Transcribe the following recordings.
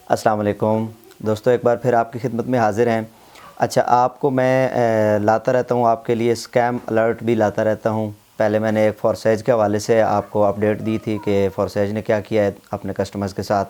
السلام علیکم دوستو، ایک بار پھر آپ کی خدمت میں حاضر ہیں۔ اچھا، آپ کو میں لاتا رہتا ہوں، آپ کے لیے اسکیم الرٹ بھی لاتا رہتا ہوں۔ پہلے میں نے ایک فورسیج کے حوالے سے آپ کو اپڈیٹ دی تھی کہ فورسیج نے کیا کیا ہے اپنے کسٹمرز کے ساتھ۔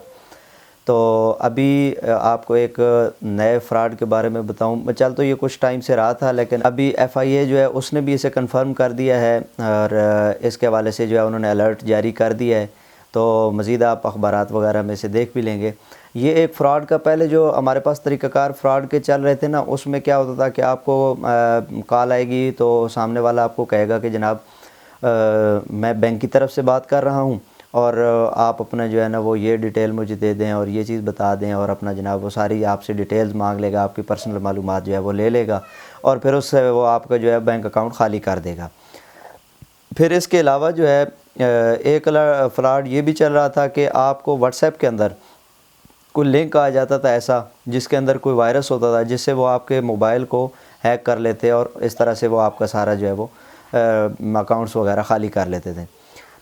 تو ابھی آپ کو ایک نئے فراڈ کے بارے میں بتاؤں۔ چل تو یہ کچھ ٹائم سے رہا تھا، لیکن ابھی ایف آئی اے جو ہے اس نے بھی اسے کنفرم کر دیا ہے، اور اس کے حوالے سے جو ہے انہوں نے الرٹ جاری کر دیا ہے۔ تو مزید آپ اخبارات وغیرہ میں سے دیکھ بھی لیں گے۔ یہ ایک فراڈ کا پہلے جو ہمارے پاس طریقہ کار فراڈ کے چل رہے تھے نا، اس میں کیا ہوتا تھا کہ آپ کو کال آئے گی تو سامنے والا آپ کو کہے گا کہ جناب میں بینک کی طرف سے بات کر رہا ہوں، اور آپ اپنا جو ہے نا وہ یہ ڈیٹیل مجھے دے دیں اور یہ چیز بتا دیں، اور اپنا جناب وہ ساری آپ سے ڈیٹیلز مانگ لے گا، آپ کی پرسنل معلومات جو ہے وہ لے لے گا، اور پھر اس سے وہ آپ کا جو ہے بینک اکاؤنٹ خالی کر دے گا۔ پھر اس کے علاوہ جو ہے ایک فراڈ یہ بھی چل رہا تھا کہ آپ کو واٹس ایپ کے اندر کوئی لنک آ جاتا تھا ایسا جس کے اندر کوئی وائرس ہوتا تھا، جس سے وہ آپ کے موبائل کو ہیک کر لیتے، اور اس طرح سے وہ آپ کا سارا جو ہے وہ اکاؤنٹس وغیرہ خالی کر لیتے تھے۔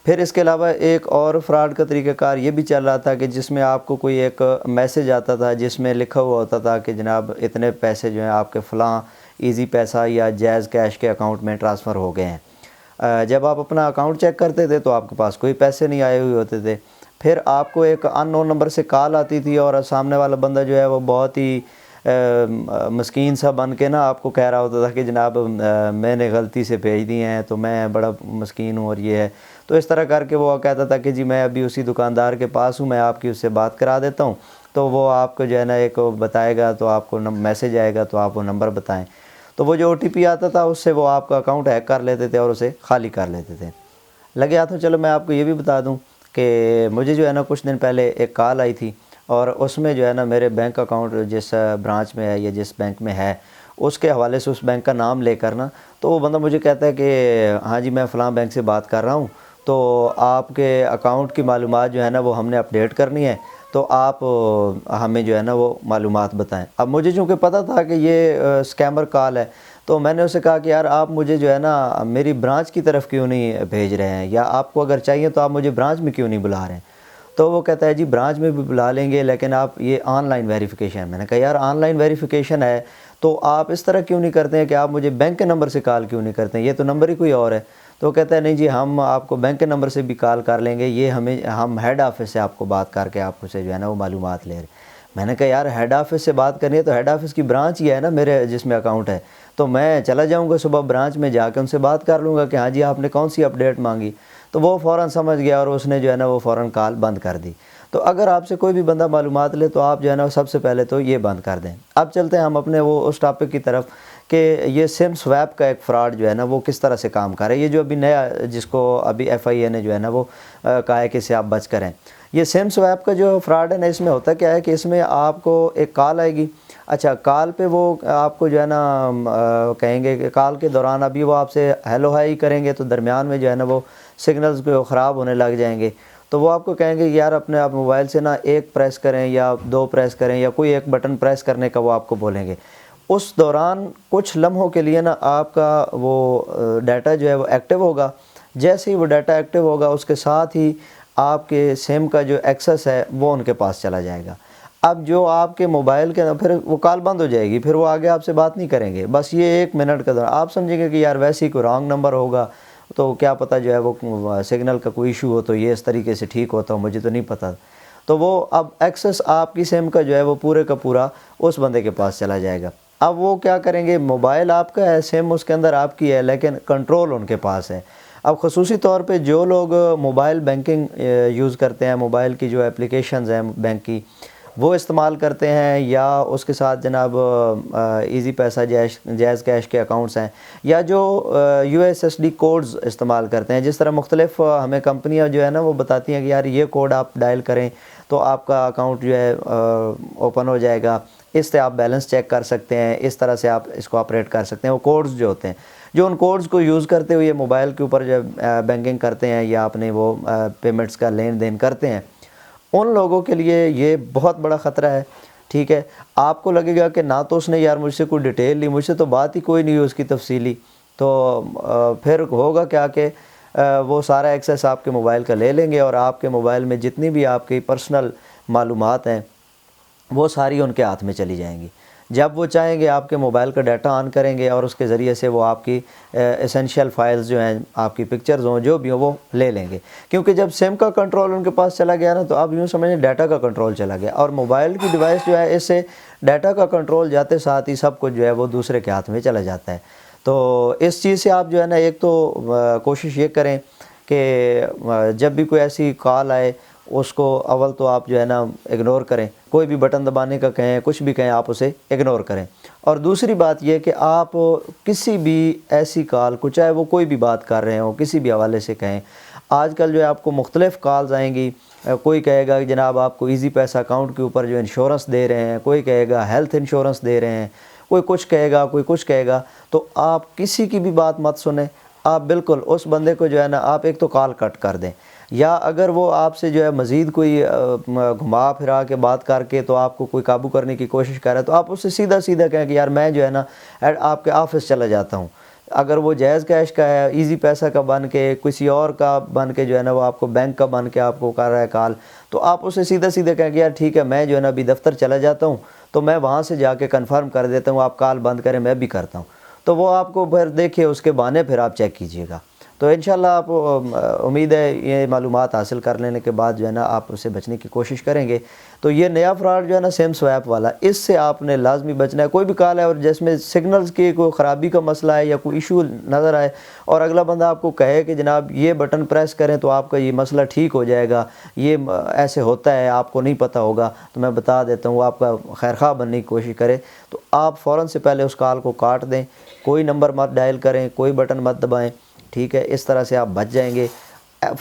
پھر اس کے علاوہ ایک اور فراڈ کا طریقہ کار یہ بھی چل رہا تھا کہ جس میں آپ کو کوئی ایک میسج آتا تھا جس میں لکھا ہوا ہوتا تھا کہ جناب اتنے پیسے جو ہیں آپ کے فلاں ایزی پیسہ یا جیز کیش کے اکاؤنٹ میں ٹرانسفر ہو گئے ہیں۔ جب آپ اپنا اکاؤنٹ چیک کرتے تھے تو آپ کے پاس کوئی پیسے نہیں آئے ہوئے ہوتے تھے۔ پھر آپ کو ایک ان نون نمبر سے کال آتی تھی، اور سامنے والا بندہ جو ہے وہ بہت ہی مسکین سا بن کے نا آپ کو کہہ رہا ہوتا تھا کہ جناب میں نے غلطی سے بھیج دی ہیں تو میں بڑا مسکین ہوں، اور یہ ہے تو اس طرح کر کے وہ کہتا تھا کہ جی میں ابھی اسی دکاندار کے پاس ہوں، میں آپ کی اس سے بات کرا دیتا ہوں، تو وہ آپ کو جو ہے نا ایک بتائے گا، تو آپ کو میسج آئے گا تو آپ وہ نمبر بتائیں، تو وہ جو او ٹی پی آتا تھا اس سے وہ آپ کا اکاؤنٹ ہیک کر لیتے تھے اور اسے خالی کر لیتے تھے۔ لگے ہاتھوں چلو میں آپ کو یہ بھی بتا دوں کہ مجھے جو ہے نا کچھ دن پہلے ایک کال آئی تھی، اور اس میں جو ہے نا میرے بینک اکاؤنٹ جس برانچ میں ہے یا جس بینک میں ہے اس کے حوالے سے اس بینک کا نام لے کر نا، تو وہ بندہ مجھے کہتا ہے کہ ہاں جی میں فلاں بینک سے بات کر رہا ہوں، تو آپ کے اکاؤنٹ کی معلومات جو ہے نا وہ ہم نے اپڈیٹ کرنی ہے، تو آپ ہمیں جو ہے نا وہ معلومات بتائیں۔ اب مجھے چونکہ پتہ تھا کہ یہ اسکیمر کال ہے، تو میں نے اسے کہا کہ یار آپ مجھے جو ہے نا میری برانچ کی طرف کیوں نہیں بھیج رہے ہیں، یا آپ کو اگر چاہیے تو آپ مجھے برانچ میں کیوں نہیں بلا رہے ہیں؟ تو وہ کہتا ہے جی برانچ میں بھی بلا لیں گے، لیکن آپ یہ آن لائن ویریفیکیشن ہے۔ میں نے کہا یار آن لائن ویریفیکیشن ہے تو آپ اس طرح کیوں نہیں کرتے ہیں کہ آپ مجھے بینک کے نمبر سے کال کیوں نہیں کرتے ہیں، یہ تو نمبر ہی کوئی اور ہے۔ تو وہ کہتا ہے نہیں جی ہم آپ کو بینک کے نمبر سے بھی کال کر لیں گے، یہ ہم ہیڈ آفس سے آپ کو بات کر کے آپ سے جو ہے نا وہ معلومات لے رہے ہیں۔ میں نے کہا یار ہیڈ آفس سے بات کرنی ہے تو ہیڈ آفس کی برانچ ہی ہے نا میرے جس میں اکاؤنٹ ہے، تو میں چلا جاؤں گا صبح برانچ میں جا کے ان سے بات کر لوں گا کہ ہاں جی آپ نے کون سی اپڈیٹ مانگی۔ تو وہ فوراً سمجھ گیا اور اس نے جو ہے نا وہ فوراً کال بند کر دی۔ تو اگر آپ سے کوئی بھی بندہ معلومات لے تو آپ جو ہے نا سب سے پہلے تو یہ بند کر دیں۔ اب چلتے ہیں ہم اپنے وہ اس ٹاپک کی طرف کہ یہ سم سویپ کا ایک فراڈ جو ہے نا وہ کس طرح سے کام کر رہا ہے، یہ جو ابھی نیا جس کو ابھی ایف آئی اے نے جو ہے نا وہ کہا ہے کہ اسے آپ بچ کریں۔ یہ سم سویپ کا جو فراڈ ہے نا، اس میں ہوتا کیا ہے کہ اس میں آپ کو ایک کال آئے گی، اچھا کال پہ وہ آپ کو جو ہے نا کہیں گے کہ کال کے دوران ابھی وہ آپ سے ہیلو ہائی کریں گے، تو درمیان میں جو ہے نا وہ سگنلز کو خراب ہونے لگ جائیں گے، تو وہ آپ کو کہیں گے کہ یار اپنے آپ موبائل سے نا ایک پریس کریں یا دو پریس کریں یا کوئی ایک بٹن پریس کرنے کا وہ آپ کو بولیں گے۔ اس دوران کچھ لمحوں کے لیے نا آپ کا وہ ڈیٹا جو ہے وہ ایکٹیو ہوگا۔ جیسے ہی وہ ڈیٹا ایکٹیو ہوگا اس کے ساتھ ہی آپ کے سم کا جو ایکسس ہے وہ ان کے پاس چلا جائے گا۔ اب جو آپ کے موبائل کے پھر وہ کال بند ہو جائے گی، پھر وہ آگے آپ سے بات نہیں کریں گے، بس یہ 1 منٹ کا دوران آپ سمجھیں گے کہ یار ویسے ہی کوئی رانگ نمبر ہوگا، تو کیا پتہ جو ہے وہ سگنل کا کوئی ایشو ہو تو یہ اس طریقے سے ٹھیک ہوتا ہو، مجھے تو نہیں پتہ۔ تو وہ اب ایکسس آپ کی سم کا جو ہے وہ پورے کا پورا اس بندے کے پاس چلا جائے گا۔ اب وہ کیا کریں گے، موبائل آپ کا ہے، سم اس کے اندر آپ کی ہے، لیکن کنٹرول ان کے پاس ہے۔ اب خصوصی طور پہ جو لوگ موبائل بینکنگ یوز کرتے ہیں، موبائل کی جو اپلیکیشنز ہیں بینک کی وہ استعمال کرتے ہیں، یا اس کے ساتھ جناب ایزی پیسہ جیز کیش کے اکاؤنٹس ہیں، یا جو U S S D codes استعمال کرتے ہیں، جس طرح مختلف ہمیں کمپنیاں جو ہے نا وہ بتاتی ہیں کہ یار یہ کوڈ آپ ڈائل کریں تو آپ کا اکاؤنٹ جو ہے اوپن ہو جائے گا، اس سے آپ بیلنس چیک کر سکتے ہیں، اس طرح سے آپ اس کو آپریٹ کر سکتے ہیں۔ وہ کوڈز جو ہوتے ہیں، جو ان کوڈز کو یوز کرتے ہوئے موبائل کے اوپر جو بینکنگ کرتے ہیں یا اپنے وہ پیمنٹس کا لین دین کرتے ہیں، ان لوگوں کے لیے یہ بہت بڑا خطرہ ہے۔ ٹھیک ہے، آپ کو لگے گا کہ نہ تو اس نے یار مجھ سے کوئی ڈیٹیل لی، مجھ سے تو بات ہی کوئی نہیں ہوئی اس کی تفصیلی، تو پھر ہوگا کیا کہ وہ سارا ایکسیس آپ کے موبائل کا لے لیں گے، اور آپ کے موبائل میں جتنی بھی آپ کی پرسنل معلومات ہیں وہ ساری ان کے ہاتھ میں چلی جائیں گی۔ جب وہ چاہیں گے آپ کے موبائل کا ڈیٹا آن کریں گے اور اس کے ذریعے سے وہ آپ کی اسینشیل فائلز جو ہیں، آپ کی پکچرز ہوں، جو بھی ہوں، وہ لے لیں گے۔ کیونکہ جب سم کا کنٹرول ان کے پاس چلا گیا نا، تو اب یوں سمجھیں ڈیٹا کا کنٹرول چلا گیا، اور موبائل کی ڈیوائس جو ہے، اس سے ڈیٹا کا کنٹرول جاتے ساتھ ہی سب کچھ جو ہے وہ دوسرے کے ہاتھ میں چلا جاتا ہے۔ تو اس چیز سے آپ جو ہے نا، ایک تو کوشش یہ کریں کہ جب بھی کوئی ایسی کال آئے، اس کو اول تو آپ جو ہے نا اگنور کریں، کوئی بھی بٹن دبانے کا کہیں، کچھ بھی کہیں، آپ اسے اگنور کریں۔ اور دوسری بات یہ کہ آپ کسی بھی ایسی کال کو، چاہے وہ کوئی بھی بات کر رہے ہوں، کسی بھی حوالے سے کہیں، آج کل جو ہے آپ کو مختلف کالز آئیں گی۔ کوئی کہے گا کہ جناب آپ کو ایزی پیسہ اکاؤنٹ کے اوپر جو انشورنس دے رہے ہیں، کوئی کہے گا ہیلتھ انشورنس دے رہے ہیں، کوئی کچھ کہے گا، کوئی کچھ کہے گا۔ تو آپ کسی کی بھی بات مت سنیں، آپ بالکل اس بندے کو جو ہے نا، آپ ایک تو کال کٹ کر دیں، یا اگر وہ آپ سے جو ہے مزید کوئی گھما پھرا کے بات کر کے تو آپ کو کوئی قابو کرنے کی کوشش کر رہا ہے، تو آپ اس سے سیدھا سیدھا کہیں کہ یار میں جو ہے نا آپ کے آفس چلا جاتا ہوں۔ اگر وہ جائز کیش کا ہے، ایزی پیسہ کا بن کے، کسی اور کا بن کے جو ہے نا، وہ آپ کو بینک کا بن کے آپ کو کر رہا ہے کال، تو آپ اسے سیدھا سیدھا کہیں کہ یار ٹھیک ہے، میں جو ہے نا ابھی دفتر چلا جاتا ہوں، تو میں وہاں سے جا کے کنفرم کر دیتا ہوں، آپ کال بند کریں، میں بھی کرتا ہوں۔ تو وہ آپ کو پھر دیکھیں، اس کے بہانے پھر آپ چیک کیجئے گا۔ تو انشاءاللہ آپ امید ہے یہ معلومات حاصل کر لینے کے بعد جو ہے نا آپ اس سے بچنے کی کوشش کریں گے۔ تو یہ نیا فراڈ جو ہے نا سیم سویپ والا، اس سے آپ نے لازمی بچنا ہے۔ کوئی بھی کال ہے اور جس میں سگنلز کی کوئی خرابی کا مسئلہ ہے یا کوئی ایشو نظر آئے، اور اگلا بندہ آپ کو کہے کہ جناب یہ بٹن پریس کریں تو آپ کا یہ مسئلہ ٹھیک ہو جائے گا، یہ ایسے ہوتا ہے، آپ کو نہیں پتہ ہوگا، تو میں بتا دیتا ہوں، وہ آپ کا خیرخواہ بننے کی کوشش کرے، تو آپ فوراً سے پہلے اس کال کو کاٹ دیں، کوئی نمبر مت ڈائل کریں، کوئی بٹن مت دبائیں، ٹھیک ہے؟ اس طرح سے آپ بچ جائیں گے۔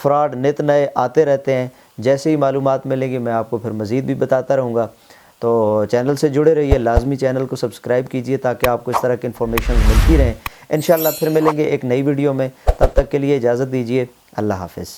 فراڈ نت نئے آتے رہتے ہیں، جیسے ہی معلومات ملیں گی میں آپ کو پھر مزید بھی بتاتا رہوں گا۔ تو چینل سے جڑے رہیے، لازمی چینل کو سبسکرائب کیجئے تاکہ آپ کو اس طرح کی انفارمیشن ملتی رہیں۔ انشاءاللہ پھر ملیں گے ایک نئی ویڈیو میں، تب تک کے لیے اجازت دیجیے، اللہ حافظ۔